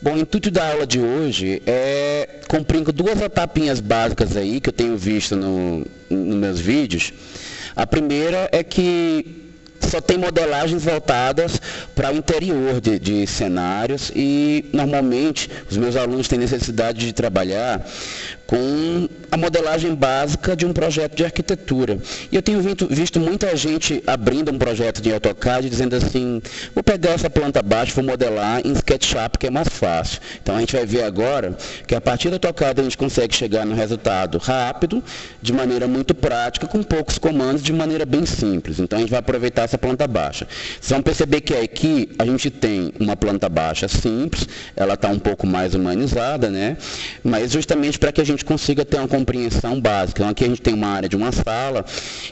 Bom, o intuito da aula de hoje é cumprir com duas etapinhas básicas aí que eu tenho visto nos meus vídeos. A primeira é que só tem modelagens voltadas para o interior de cenários e, normalmente, os meus alunos têm necessidade de trabalhar com a modelagem básica de um projeto de arquitetura. E eu tenho visto muita gente abrindo um projeto de AutoCAD dizendo assim, vou pegar essa planta baixa, vou modelar em SketchUp, que é mais fácil. Então a gente vai ver agora que a partir do AutoCAD a gente consegue chegar no resultado rápido, de maneira muito prática, com poucos comandos, de maneira bem simples. Então a gente vai aproveitar essa planta baixa. Vocês vão perceber que aqui a gente tem uma planta baixa simples, ela está um pouco mais humanizada, né? Mas justamente para que a gente consiga ter uma compreensão básica. Então aqui a gente tem uma área de uma sala,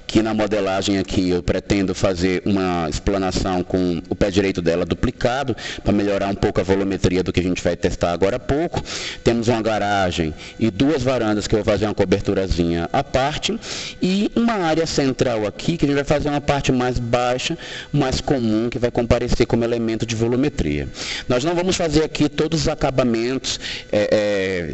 que na modelagem aqui eu pretendo fazer uma explanação com o pé direito dela duplicado, para melhorar um pouco a volumetria do que a gente vai testar agora há pouco. Temos uma garagem e duas varandas que eu vou fazer uma coberturazinha à parte, e uma área central aqui, que a gente vai fazer uma parte mais baixa, mais comum, que vai comparecer como elemento de volumetria. Nós não vamos fazer aqui todos os acabamentos,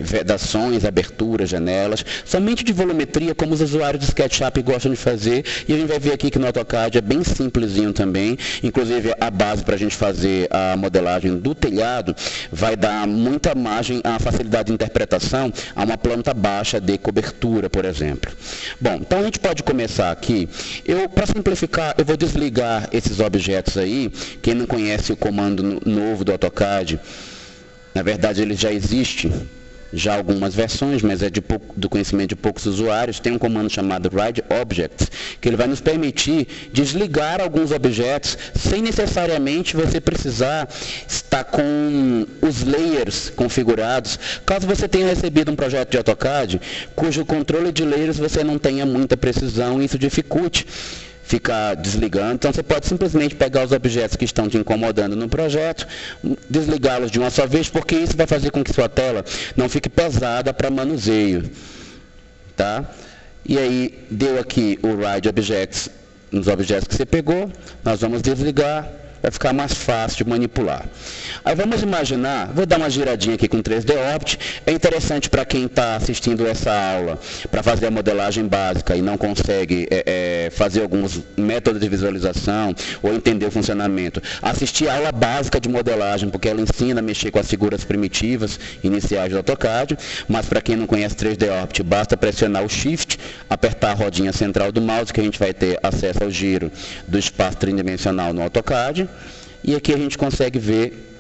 vedações, aberturas, janelas, somente de volumetria, como os usuários de SketchUp gostam de fazer, e a gente vai ver aqui que no AutoCAD é bem simplesinho também, inclusive a base para a gente fazer a modelagem do telhado vai dar muita margem à facilidade de interpretação a uma planta baixa de cobertura, por exemplo. Bom, então a gente pode começar aqui. Para simplificar, eu vou desligar esses objetos aí. Quem não conhece o comando novo do AutoCAD, na verdade ele já existe, já algumas versões, mas é do conhecimento de poucos usuários. Tem um comando chamado Hide Objects, que ele vai nos permitir desligar alguns objetos sem necessariamente você precisar estar com os layers configurados. Caso você tenha recebido um projeto de AutoCAD, cujo controle de layers você não tenha muita precisão e isso dificulte ficar desligando. Então você pode simplesmente pegar os objetos que estão te incomodando no projeto, desligá-los de uma só vez, porque isso vai fazer com que sua tela não fique pesada para manuseio. Tá? E aí, deu aqui o Hide Objects nos objetos que você pegou, nós vamos desligar, vai ficar mais fácil de manipular. Aí vamos imaginar, vou dar uma giradinha aqui com 3D Opt, é interessante para quem está assistindo essa aula, para fazer a modelagem básica e não consegue fazer alguns métodos de visualização ou entender o funcionamento, assistir a aula básica de modelagem, porque ela ensina a mexer com as figuras primitivas iniciais do AutoCAD, mas para quem não conhece 3D Opt, basta pressionar o Shift, apertar a rodinha central do mouse, que a gente vai ter acesso ao giro do espaço tridimensional no AutoCAD. E aqui a gente consegue ver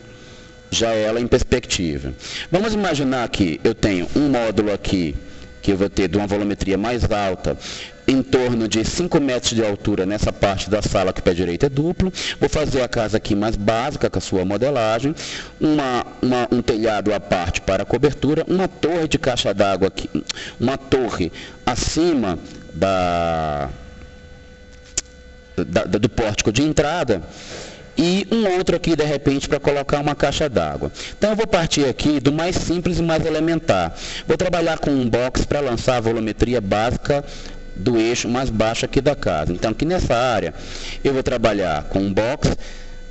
já ela em perspectiva. Vamos imaginar que eu tenho um módulo aqui, que eu vou ter de uma volumetria mais alta, em torno de 5 metros de altura nessa parte da sala que o pé direito é duplo. Vou fazer a casa aqui mais básica com a sua modelagem, um telhado à parte para a cobertura, uma torre de caixa d'água aqui, uma torre acima do pórtico de entrada, e um outro aqui, de repente, para colocar uma caixa d'água. Então, eu vou partir aqui do mais simples e mais elementar. Vou trabalhar com um box para lançar a volumetria básica do eixo mais baixo aqui da casa. Então, aqui nessa área, eu vou trabalhar com um box,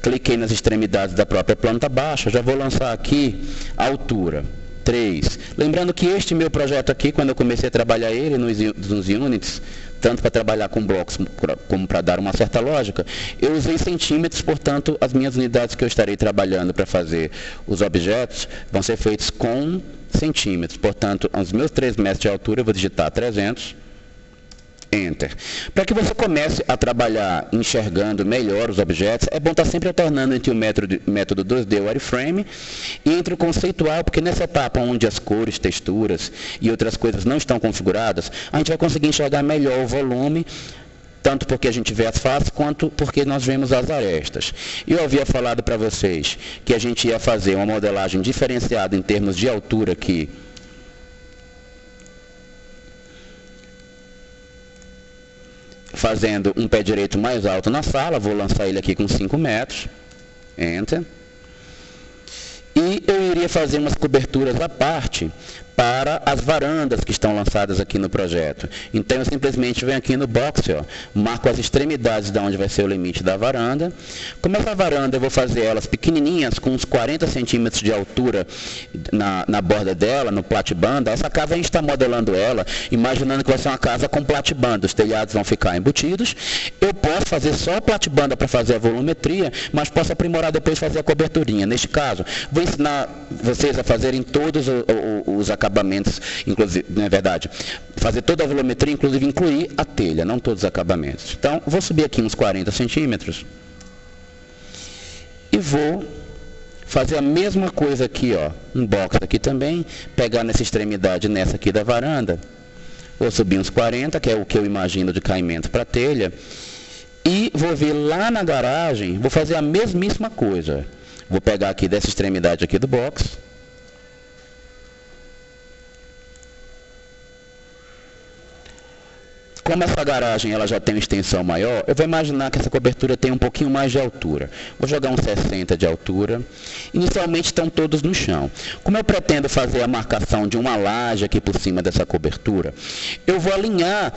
cliquei nas extremidades da própria planta baixa, já vou lançar aqui a altura. 3. Lembrando que este meu projeto aqui, quando eu comecei a trabalhar ele nos units, tanto para trabalhar com blocos como para dar uma certa lógica, eu usei centímetros, portanto, as minhas unidades que eu estarei trabalhando para fazer os objetos vão ser feitos com centímetros. Portanto, aos meus 3 metros de altura, eu vou digitar 300. Enter. Para que você comece a trabalhar enxergando melhor os objetos, é bom estar sempre alternando entre o método 2D Wireframe e entre o conceitual, porque nessa etapa onde as cores, texturas e outras coisas não estão configuradas, a gente vai conseguir enxergar melhor o volume, tanto porque a gente vê as faces, quanto porque nós vemos as arestas. Eu havia falado para vocês que a gente ia fazer uma modelagem diferenciada em termos de altura aqui, fazendo um pé direito mais alto na sala. Vou lançar ele aqui com 5 metros. Enter. E eu iria fazer umas coberturas à parte para as varandas que estão lançadas aqui no projeto. Então, eu simplesmente venho aqui no box, ó, marco as extremidades de onde vai ser o limite da varanda. Como essa varanda, eu vou fazer elas pequenininhas, com uns 40 centímetros de altura na borda dela, no platibanda. Essa casa a gente está modelando ela, imaginando que vai ser uma casa com platibanda. Os telhados vão ficar embutidos. Eu posso fazer só a platibanda para fazer a volumetria, mas posso aprimorar depois fazer a coberturinha. Neste caso, vou ensinar vocês a fazerem todos os acabamentos, inclusive, não é verdade, fazer toda a volumetria, inclusive incluir a telha, não todos os acabamentos. Então, vou subir aqui uns 40 centímetros e vou fazer a mesma coisa aqui, ó, um box aqui também, pegar nessa extremidade, nessa aqui da varanda, vou subir uns 40, que é o que eu imagino de caimento para a telha, e vou vir lá na garagem, vou fazer a mesmíssima coisa. Vou pegar aqui dessa extremidade aqui do box. Como essa garagem ela já tem uma extensão maior, eu vou imaginar que essa cobertura tem um pouquinho mais de altura. Vou jogar uns 60 de altura. Inicialmente estão todos no chão. Como eu pretendo fazer a marcação de uma laje aqui por cima dessa cobertura, eu vou alinhar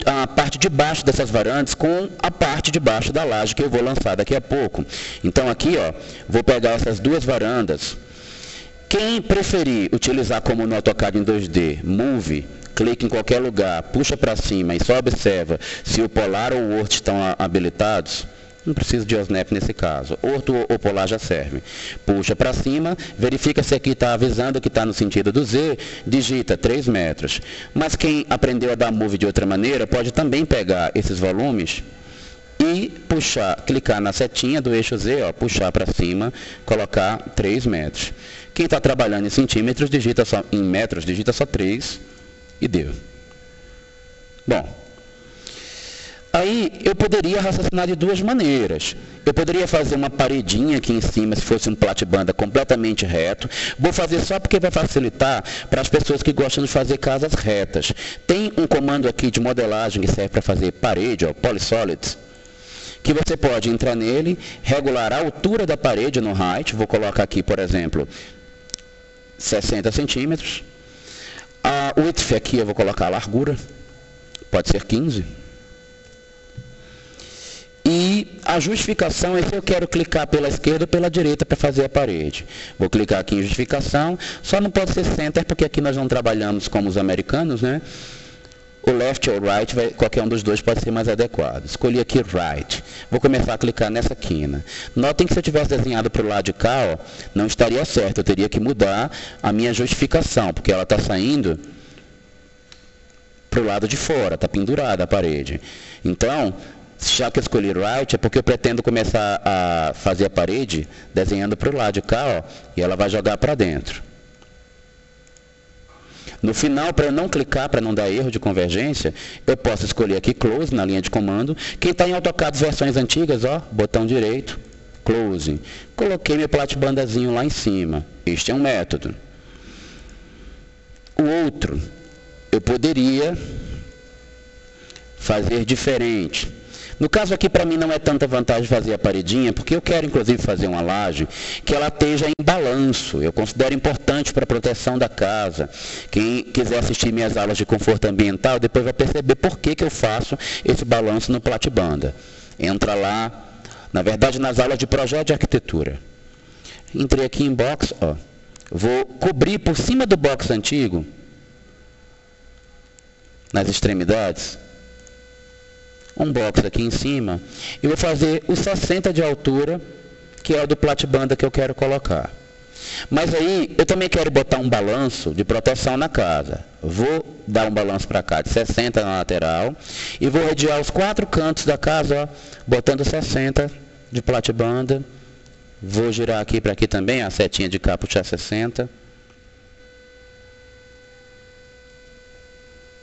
a parte de baixo dessas varandas com a parte de baixo da laje que eu vou lançar daqui a pouco. Então aqui, ó, vou pegar essas duas varandas. Quem preferir utilizar como no AutoCAD em 2D, Move, clica em qualquer lugar, puxa para cima e só observa se o Polar ou o Orto estão habilitados. Não precisa de OSNAP nesse caso. Orto ou Polar já serve. Puxa para cima, verifica se aqui está avisando que está no sentido do Z, digita 3 metros. Mas quem aprendeu a dar move de outra maneira, pode também pegar esses volumes e puxar, clicar na setinha do eixo Z, ó, puxar para cima, colocar 3 metros. Quem está trabalhando em centímetros, digita só, em metros, digita só 3 e deu. Bom. Aí, eu poderia raciocinar de duas maneiras. Eu poderia fazer uma paredinha aqui em cima, se fosse um platibanda completamente reto. Vou fazer só porque vai facilitar para as pessoas que gostam de fazer casas retas. Tem um comando aqui de modelagem que serve para fazer parede, ó, Polysolids, que você pode entrar nele, regular a altura da parede no height. Vou colocar aqui, por exemplo, 60 centímetros. A width aqui eu vou colocar a largura, pode ser 15. E a justificação é se eu quero clicar pela esquerda ou pela direita para fazer a parede. Vou clicar aqui em justificação, só não pode ser center porque aqui nós não trabalhamos como os americanos, né? O left ou right, qualquer um dos dois pode ser mais adequado. Escolhi aqui right. Vou começar a clicar nessa quina. Notem que se eu tivesse desenhado para o lado de cá, ó, não estaria certo. Eu teria que mudar a minha justificação, porque ela está saindo para o lado de fora, está pendurada a parede. Então, já que eu escolhi right, é porque eu pretendo começar a fazer a parede desenhando para o lado de cá, ó, e ela vai jogar para dentro. No final, para eu não clicar, para não dar erro de convergência, eu posso escolher aqui Close na linha de comando. Quem está em AutoCAD versões antigas, ó, botão direito, Close. Coloquei meu platibandazinho lá em cima. Este é um método. O outro, eu poderia fazer diferente. No caso aqui, para mim, não é tanta vantagem fazer a paredinha, porque eu quero, inclusive, fazer uma laje que ela esteja em balanço. Eu considero importante para a proteção da casa. Quem quiser assistir minhas aulas de conforto ambiental, depois vai perceber por que eu faço esse balanço no platibanda. Entra lá, na verdade, nas aulas de projeto de arquitetura. Entrei aqui em box, ó. Vou cobrir por cima do box antigo, nas extremidades, um box aqui em cima, e vou fazer os 60 de altura, que é o do platibanda que eu quero colocar. Mas aí, eu também quero botar um balanço de proteção na casa. Vou dar um balanço para cá de 60 na lateral, e vou rodear os 4 cantos da casa, ó, botando 60 de platibanda. Vou girar aqui para aqui também, a setinha de cá puxar 60.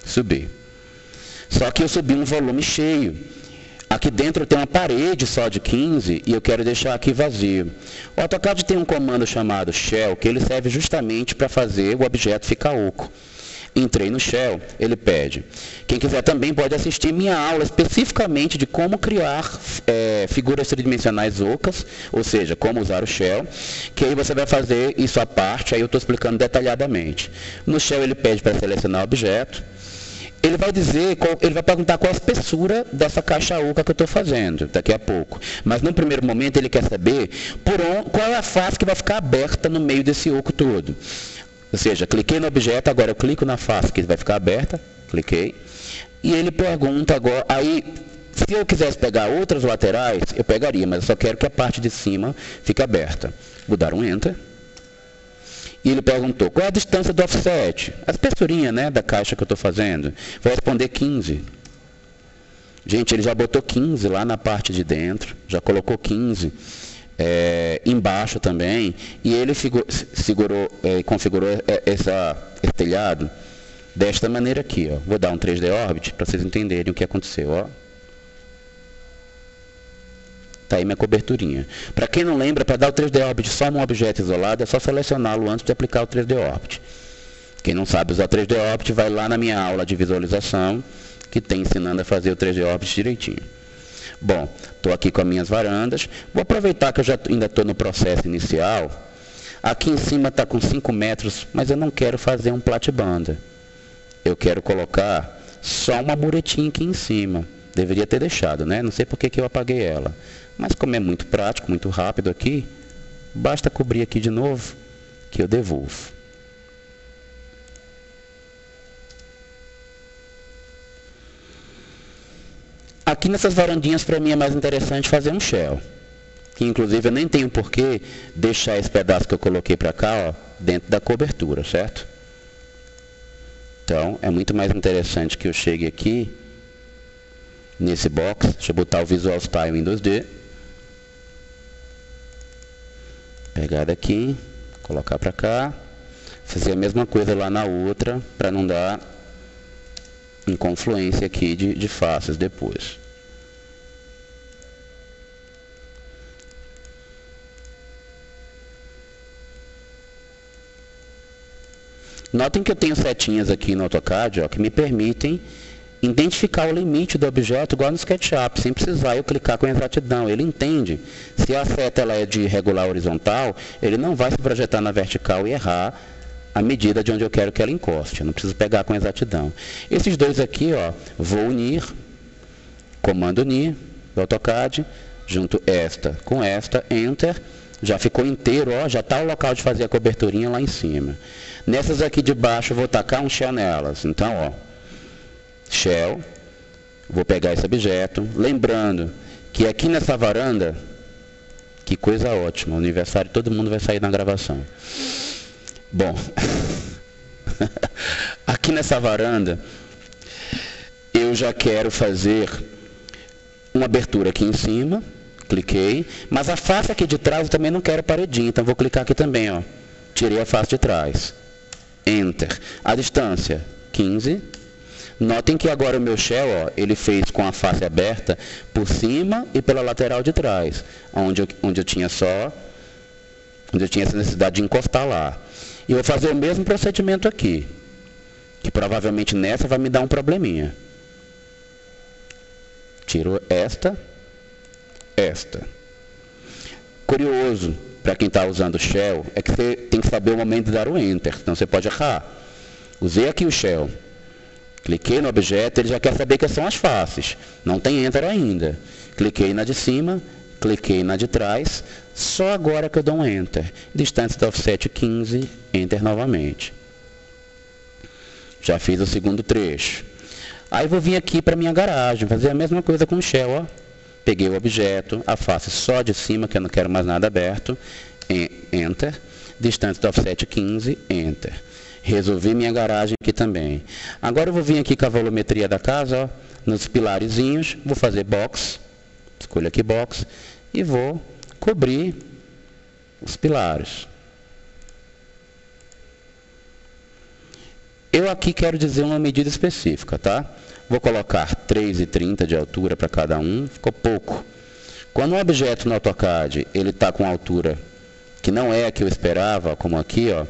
Subir. Só que eu subi um volume cheio. Aqui dentro tem uma parede só de 15 e eu quero deixar aqui vazio. O AutoCAD tem um comando chamado Shell, que ele serve justamente para fazer o objeto ficar oco. Entrei no Shell, ele pede. Quem quiser também pode assistir minha aula especificamente de como criar figuras tridimensionais ocas, ou seja, como usar o Shell, que aí você vai fazer isso à parte, aí eu estou explicando detalhadamente. No Shell ele pede para selecionar o objeto, ele vai ele vai perguntar qual a espessura dessa caixa oca que eu estou fazendo, daqui a pouco. Mas no primeiro momento ele quer saber qual é a face que vai ficar aberta no meio desse oco todo. Ou seja, cliquei no objeto, agora eu clico na face que vai ficar aberta, cliquei, e ele pergunta agora, aí, se eu quisesse pegar outras laterais, eu pegaria, mas eu só quero que a parte de cima fique aberta. Vou dar um Enter. E ele perguntou, qual é a distância do offset? A espessurinha, né, da caixa que eu estou fazendo. Vou responder 15. Gente, ele já botou 15 lá na parte de dentro, já colocou 15. Embaixo também, e ele configurou esse telhado desta maneira aqui, ó. Vou dar um 3D Orbit para vocês entenderem o que aconteceu, ó. Tá aí minha coberturinha. Para quem não lembra, para dar o 3D Orbit só num objeto isolado, é só selecioná-lo antes de aplicar o 3D Orbit. Quem não sabe usar 3D Orbit, vai lá na minha aula de visualização, que tem ensinando a fazer o 3D Orbit direitinho. Bom, estou aqui com as minhas varandas. Vou aproveitar que eu ainda estou no processo inicial. Aqui em cima está com 5 metros, mas eu não quero fazer um platebanda. Eu quero colocar só uma muretinha aqui em cima. Deveria ter deixado, né? Não sei por que eu apaguei ela. Mas como é muito prático, muito rápido aqui, basta cobrir aqui de novo, que eu devolvo. Aqui nessas varandinhas, para mim, é mais interessante fazer um shell. Que, inclusive, eu nem tenho por que deixar esse pedaço que eu coloquei para cá, ó, dentro da cobertura, certo? Então, é muito mais interessante que eu chegue aqui, nesse box. Deixa eu botar o Visual Style em 2D. Pegar daqui, colocar para cá. Fazer a mesma coisa lá na outra, para não dar inconfluência aqui de faces depois. Notem que eu tenho setinhas aqui no AutoCAD, ó, que me permitem identificar o limite do objeto igual no SketchUp, sem precisar eu clicar com exatidão. Ele entende. Se a seta ela é de regular horizontal, ele não vai se projetar na vertical e errar a medida de onde eu quero que ela encoste. Eu não preciso pegar com exatidão. Esses dois aqui, ó, vou unir, comando unir, do AutoCAD, junto esta com esta, Enter, já ficou inteiro, ó, já está o local de fazer a coberturinha lá em cima. Nessas aqui de baixo, eu vou tacar um Shell nelas. Então, ó, Shell, vou pegar esse objeto, lembrando que aqui nessa varanda, que coisa ótima, o aniversário todo mundo vai sair na gravação. Bom, aqui nessa varanda, eu já quero fazer uma abertura aqui em cima, cliquei, mas a face aqui de trás eu também não quero paredinha, então vou clicar aqui também, ó, tirei a face de trás, Enter, a distância, 15, notem que agora o meu shell, ó, ele fez com a face aberta por cima e pela lateral de trás, onde eu tinha essa necessidade de encostar lá. E eu vou fazer o mesmo procedimento aqui, que provavelmente nessa vai me dar um probleminha. Tiro esta. Curioso, para quem está usando o Shell, é que você tem que saber o momento de dar o Enter, senão você pode errar. Usei aqui o Shell, cliquei no objeto, ele já quer saber que são as faces. Não tem Enter ainda. Cliquei na de cima, cliquei na de trás, só agora que eu dou um Enter. Distância do offset 15, Enter novamente. Já fiz o segundo trecho. Aí vou vir aqui para minha garagem, fazer a mesma coisa com o Shell, ó. Peguei o objeto, a face só de cima, que eu não quero mais nada aberto, Enter. Distância do offset 15, Enter. Resolvi minha garagem aqui também. Agora eu vou vir aqui com a volumetria da casa, ó, nos pilarezinhos, vou fazer box, escolho aqui box, e vou cobrir os pilares. Eu aqui quero dizer uma medida específica, tá? Vou colocar 3,30 de altura para cada um, ficou pouco. Quando um objeto no AutoCAD ele está com altura que não é a que eu esperava, como aqui, ó,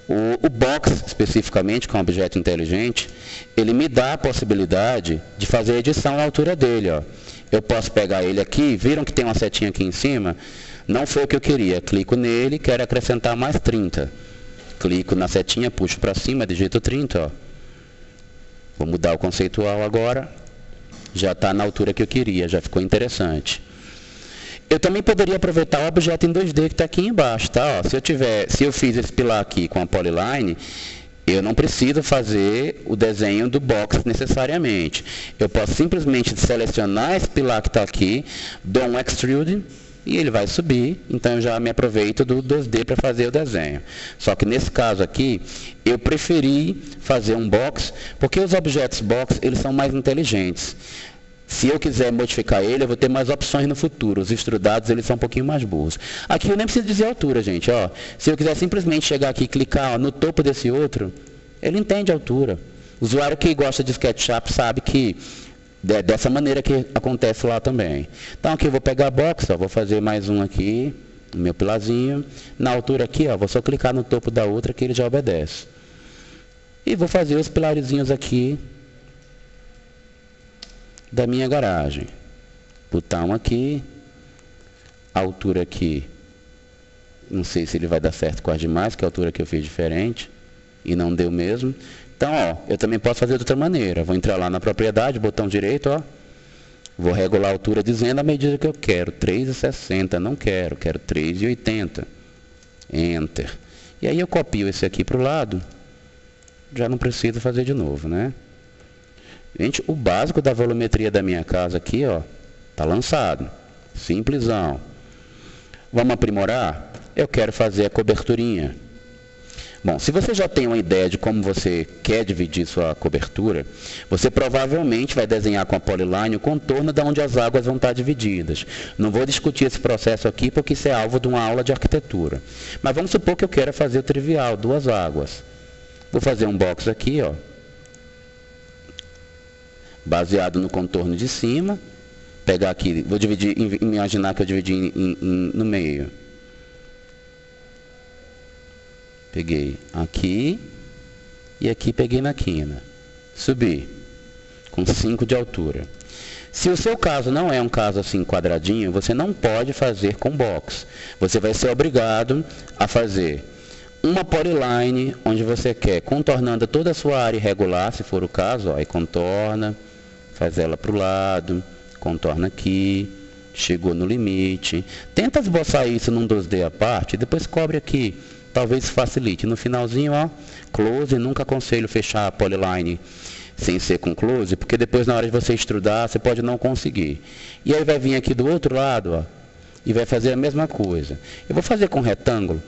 O box, especificamente, que é um objeto inteligente, ele me dá a possibilidade de fazer a edição à altura dele. Ó. Eu posso pegar ele aqui, viram que tem uma setinha aqui em cima? Não foi o que eu queria. Clico nele, quero acrescentar mais 30. Clico na setinha, puxo para cima, digito 30. Ó. Vou mudar o conceitual agora. Já está na altura que eu queria, já ficou interessante. Eu também poderia aproveitar o objeto em 2D que está aqui embaixo, tá? Ó, se eu fiz esse pilar aqui com a polyline, eu não preciso fazer o desenho do box necessariamente. Eu posso simplesmente selecionar esse pilar que está aqui, dou um extrude e ele vai subir. Então eu já me aproveito do 2D para fazer o desenho. Só que nesse caso aqui, eu preferi fazer um box, porque os objetos box eles são mais inteligentes. Se eu quiser modificar ele, eu vou ter mais opções no futuro. Os extrudados, eles são um pouquinho mais burros. Aqui eu nem preciso dizer a altura, gente. Ó. Se eu quiser simplesmente chegar aqui e clicar ó, no topo desse outro, ele entende a altura. O usuário que gosta de SketchUp sabe que é dessa maneira que acontece lá também. Então aqui eu vou pegar a box, ó, vou fazer mais um aqui, o meu pilarzinho. Na altura aqui, ó, vou só clicar no topo da outra que ele já obedece. E vou fazer os pilarzinhos aqui da minha garagem. Botão aqui, altura aqui, não sei se ele vai dar certo com as demais, que a altura que eu fiz diferente, e não deu mesmo. Então, ó, eu também posso fazer de outra maneira. Vou entrar lá na propriedade, botão direito, ó, vou regular a altura dizendo a medida que eu quero, 3,60, não quero, quero 3,80. Enter. E aí eu copio esse aqui para o lado, já não preciso fazer de novo, né? Gente, o básico da volumetria da minha casa aqui, ó, tá lançado. Simplesão. Vamos aprimorar? Eu quero fazer a coberturinha. Bom, se você já tem uma ideia de como você quer dividir sua cobertura, você provavelmente vai desenhar com a polyline o contorno de onde as águas vão estar divididas. Não vou discutir esse processo aqui porque isso é alvo de uma aula de arquitetura. Mas vamos supor que eu queira fazer o trivial, 2 águas. Vou fazer um box aqui, ó, baseado no contorno de cima, pegar aqui, vou dividir, imaginar que eu dividi no meio. Peguei aqui e aqui peguei na quina. Subi com 5 de altura. Se o seu caso não é um caso assim quadradinho, você não pode fazer com box. Você vai ser obrigado a fazer uma polyline onde você quer, contornando toda a sua área irregular, se for o caso, ó, aí contorna, faz ela para o lado, contorna aqui, chegou no limite. Tenta esboçar isso num 2D à parte, depois cobre aqui. Talvez facilite. No finalzinho, ó, close. Nunca aconselho fechar a polyline sem ser com close, porque depois na hora de você extrudar, você pode não conseguir. E aí vai vir aqui do outro lado, ó, e vai fazer a mesma coisa. Eu vou fazer com retângulo,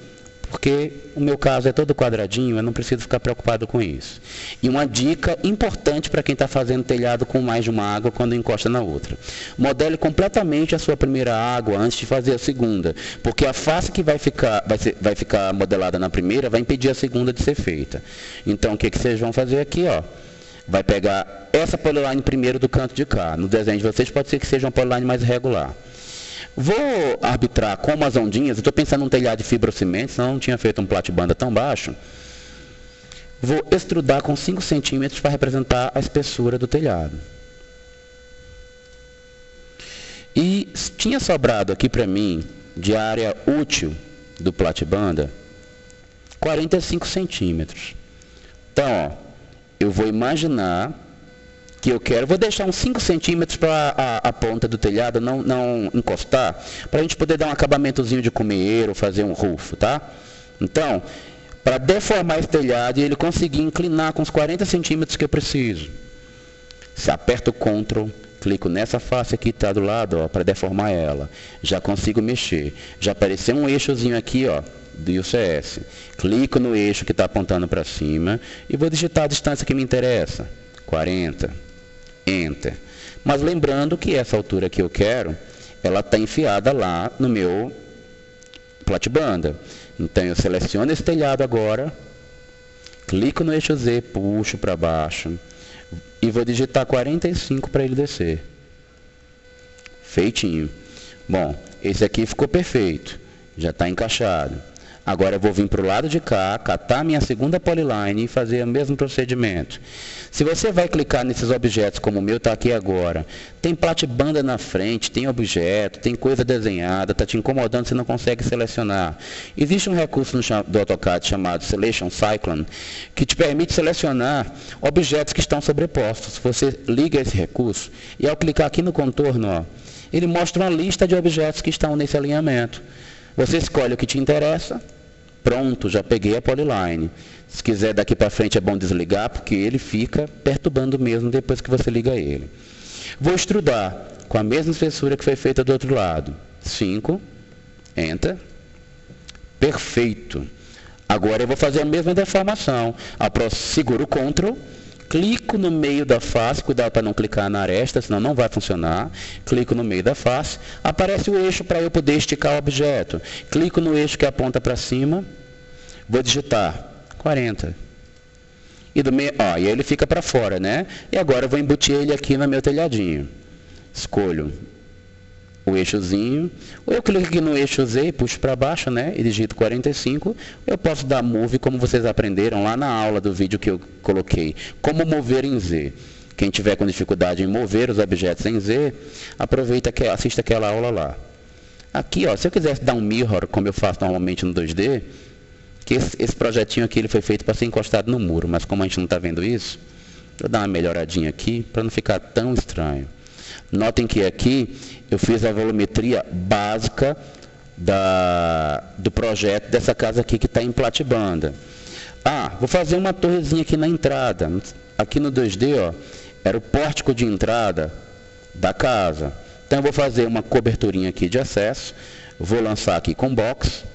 porque o meu caso é todo quadradinho, eu não preciso ficar preocupado com isso. E uma dica importante para quem está fazendo telhado com mais de uma água quando encosta na outra. Modele completamente a sua primeira água antes de fazer a segunda, porque a face que vai ficar modelada na primeira vai impedir a segunda de ser feita. Então o que vocês vão fazer aqui, ó? Vai pegar essa polyline primeiro do canto de cá. No desenho de vocês pode ser que seja uma polyline mais irregular. Vou arbitrar como as ondinhas, eu estou pensando num telhado de fibrocimento, senão eu não tinha feito um platibanda tão baixo. Vou extrudar com 5 centímetros para representar a espessura do telhado. E tinha sobrado aqui para mim, de área útil do platibanda, 45 centímetros. Então, ó, eu vou imaginar que eu quero, vou deixar uns 5 centímetros para a ponta do telhado não encostar, para a gente poder dar um acabamentozinho de cumeiro, fazer um rufo, tá? Então, para deformar esse telhado e ele conseguir inclinar com os 40 centímetros que eu preciso, se aperto o Ctrl, clico nessa face aqui que está do lado, para deformar ela, já consigo mexer, já apareceu um eixozinho aqui, ó, do UCS, clico no eixo que está apontando para cima e vou digitar a distância que me interessa, 40. Enter. Mas lembrando que essa altura que eu quero, ela está enfiada lá no meu platibanda. Então eu seleciono esse telhado agora, clico no eixo Z, puxo para baixo e vou digitar 45 para ele descer. Feitinho. Bom, esse aqui ficou perfeito, já está encaixado. Agora eu vou vir para o lado de cá, catar minha segunda polyline e fazer o mesmo procedimento. Se você vai clicar nesses objetos, como o meu está aqui agora, tem platibanda na frente, tem objeto, tem coisa desenhada, está te incomodando, você não consegue selecionar. Existe um recurso do AutoCAD chamado Selection Cyclone, que te permite selecionar objetos que estão sobrepostos. Você liga esse recurso e ao clicar aqui no contorno, ó, ele mostra uma lista de objetos que estão nesse alinhamento. Você escolhe o que te interessa. Pronto, já peguei a polyline. Se quiser daqui para frente é bom desligar, porque ele fica perturbando mesmo depois que você liga ele. Vou extrudar com a mesma espessura que foi feita do outro lado. 5, Enter. Perfeito. Agora eu vou fazer a mesma deformação. Seguro o Ctrl, clico no meio da face, cuidado para não clicar na aresta, senão não vai funcionar. Clico no meio da face, aparece o eixo para eu poder esticar o objeto. Clico no eixo que aponta para cima, vou digitar 40. E aí ele fica para fora, né? E agora eu vou embutir ele aqui no meu telhadinho. Escolho o eixozinho, ou eu clico aqui no eixo Z e puxo para baixo, né? E digito 45. Eu posso dar Move, como vocês aprenderam lá na aula do vídeo que eu coloquei. Como mover em Z. Quem tiver com dificuldade em mover os objetos em Z, aproveita que assista aquela aula lá. Aqui, ó, se eu quisesse dar um mirror, como eu faço normalmente no 2D, que esse projetinho aqui ele foi feito para ser encostado no muro, mas como a gente não está vendo isso, vou dar uma melhoradinha aqui para não ficar tão estranho. Notem que aqui eu fiz a volumetria básica do projeto dessa casa aqui que está em platibanda. Vou fazer uma torrezinha aqui na entrada. Aqui no 2D, ó, era o pórtico de entrada da casa. Então eu vou fazer uma coberturinha aqui de acesso. Vou lançar aqui com box.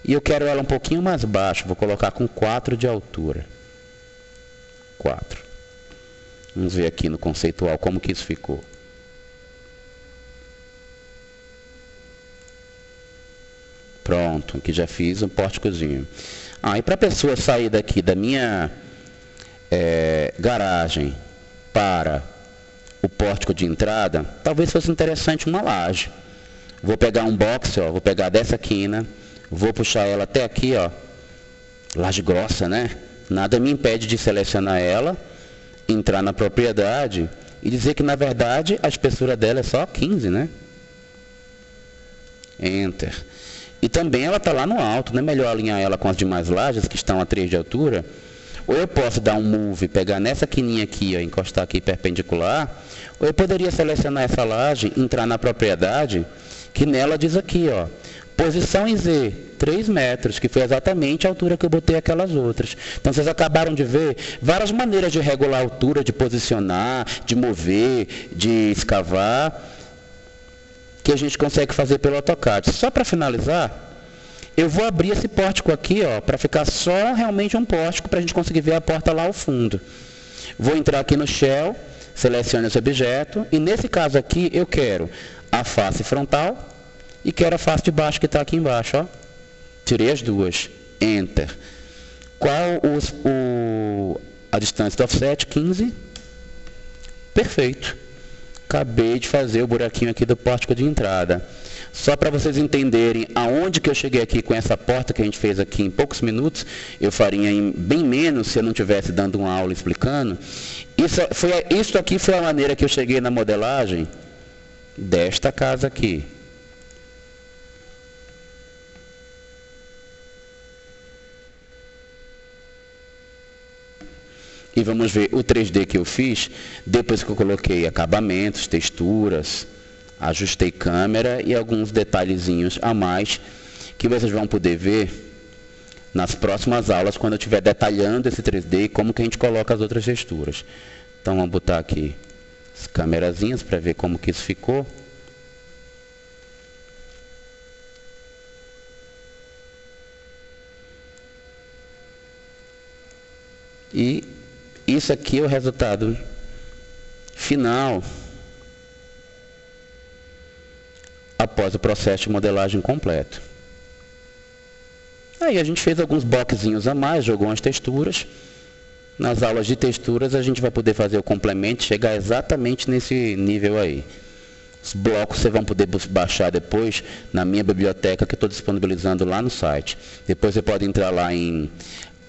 E eu quero ela um pouquinho mais baixa. Vou colocar com 4 de altura. 4. Vamos ver aqui no conceitual como que isso ficou. Pronto, aqui já fiz um pórticozinho. E para a pessoa sair daqui da minha garagem para o pórtico de entrada, talvez fosse interessante uma laje. Vou pegar um box, ó, vou pegar dessa quina, vou puxar ela até aqui, ó, laje grossa, né? Nada me impede de selecionar ela, entrar na propriedade e dizer que, na verdade, a espessura dela é só 15, né? Enter. E também ela está lá no alto, não é melhor alinhar ela com as demais lajes que estão a 3 de altura? Ou eu posso dar um move, pegar nessa quininha aqui, ó, encostar aqui perpendicular, ou eu poderia selecionar essa laje, entrar na propriedade, que nela diz aqui, ó, posição em Z, 3 metros, que foi exatamente a altura que eu botei aquelas outras. Então vocês acabaram de ver várias maneiras de regular a altura, de posicionar, de mover, de escavar, que a gente consegue fazer pelo AutoCAD. Só para finalizar, eu vou abrir esse pórtico aqui, ó, para ficar só realmente um pórtico, para a gente conseguir ver a porta lá ao fundo. Vou entrar aqui no Shell, seleciono esse objeto, e nesse caso aqui eu quero a face frontal e quero a face de baixo que está aqui embaixo, ó. Tirei as duas. Enter. Qual a distância do offset? 15. Perfeito. Acabei de fazer o buraquinho aqui do pórtico de entrada. Só para vocês entenderem aonde que eu cheguei aqui com essa porta que a gente fez aqui em poucos minutos, eu faria em bem menos se eu não estivesse dando uma aula explicando. Isso aqui foi a maneira que eu cheguei na modelagem desta casa aqui. E vamos ver o 3D que eu fiz, depois que eu coloquei acabamentos, texturas, ajustei câmera e alguns detalhezinhos a mais, que vocês vão poder ver nas próximas aulas, quando eu estiver detalhando esse 3D e como que a gente coloca as outras texturas. Então vamos botar aqui as câmerazinhas para ver como que isso ficou. E isso aqui é o resultado final após o processo de modelagem completo. Aí a gente fez alguns boxzinhos a mais, jogou umas texturas. Nas aulas de texturas a gente vai poder fazer o complemento, chegar exatamente nesse nível aí. Os blocos você vão poder baixar depois na minha biblioteca que eu estou disponibilizando lá no site. Depois você pode entrar lá em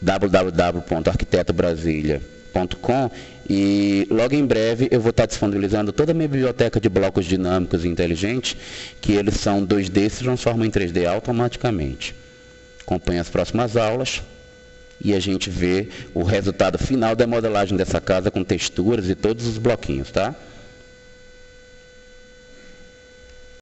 www.arquitetobrasilia.com e logo em breve eu vou estar disponibilizando toda a minha biblioteca de blocos dinâmicos e inteligentes, que eles são 2D e se transformam em 3D automaticamente. Acompanhe as próximas aulas e a gente vê o resultado final da modelagem dessa casa com texturas e todos os bloquinhos, tá?